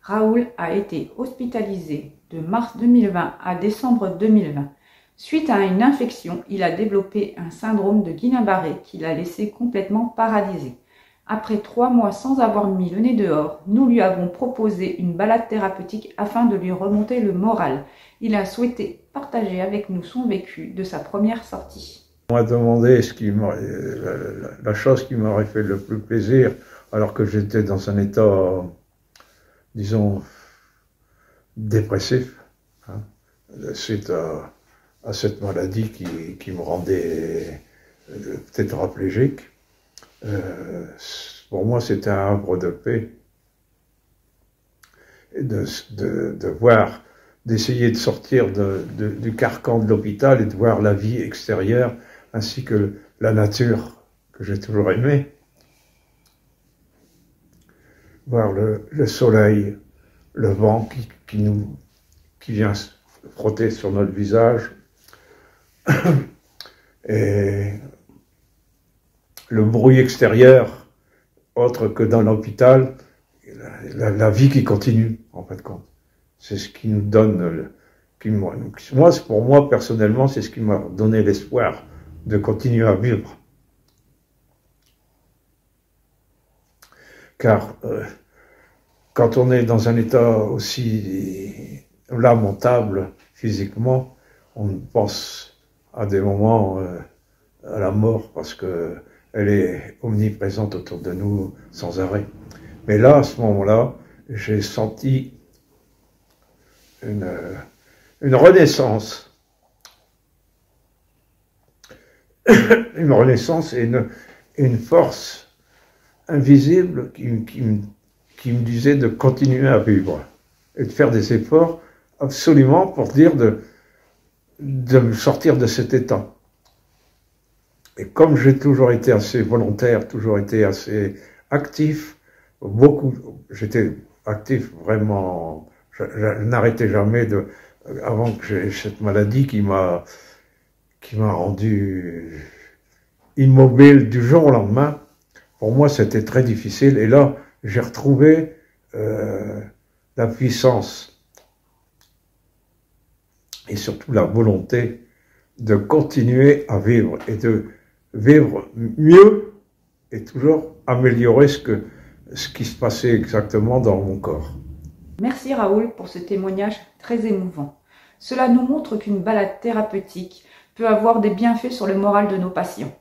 Raoul a été hospitalisé de mars 2020 à décembre 2020. Suite à une infection, il a développé un syndrome de Guillain-Barré qui l'a laissé complètement paralysé. Après 3 mois sans avoir mis le nez dehors, nous lui avons proposé une balade thérapeutique afin de lui remonter le moral. Il a souhaité partager avec nous son vécu de sa première sortie. On m'a demandé la chose qui m'aurait fait le plus plaisir, alors que j'étais dans un état, disons, dépressif, hein, suite à cette maladie qui me rendait tétraplégique. Pour moi, c'était un havre de paix. Et d'essayer de sortir du carcan de l'hôpital et de voir la vie extérieure, ainsi que la nature, que j'ai toujours aimée. Voir le soleil, le vent qui vient frotter sur notre visage, et le bruit extérieur, autre que dans l'hôpital, la vie qui continue, en fin de compte. C'est ce qui nous donne, pour moi, personnellement, c'est ce qui m'a donné l'espoir de continuer à vivre. Car quand on est dans un état aussi lamentable physiquement, on pense à des moments à la mort, parce que elle est omniprésente autour de nous sans arrêt. Mais là, à ce moment-là, j'ai senti une renaissance. Une renaissance et une force invisible qui me disait de continuer à vivre et de faire des efforts absolument pour dire de me sortir de cet état. Et comme j'ai toujours été assez volontaire, toujours été assez actif, j'étais actif vraiment, je n'arrêtais jamais avant que j'ai cette maladie qui m'a rendu immobile du jour au lendemain. Pour moi, c'était très difficile. Et là, j'ai retrouvé la puissance et surtout la volonté de continuer à vivre et de vivre mieux et toujours améliorer ce qui se passait exactement dans mon corps. Merci Raoul pour ce témoignage très émouvant. Cela nous montre qu'une balade thérapeutique peut avoir des bienfaits sur le moral de nos patients.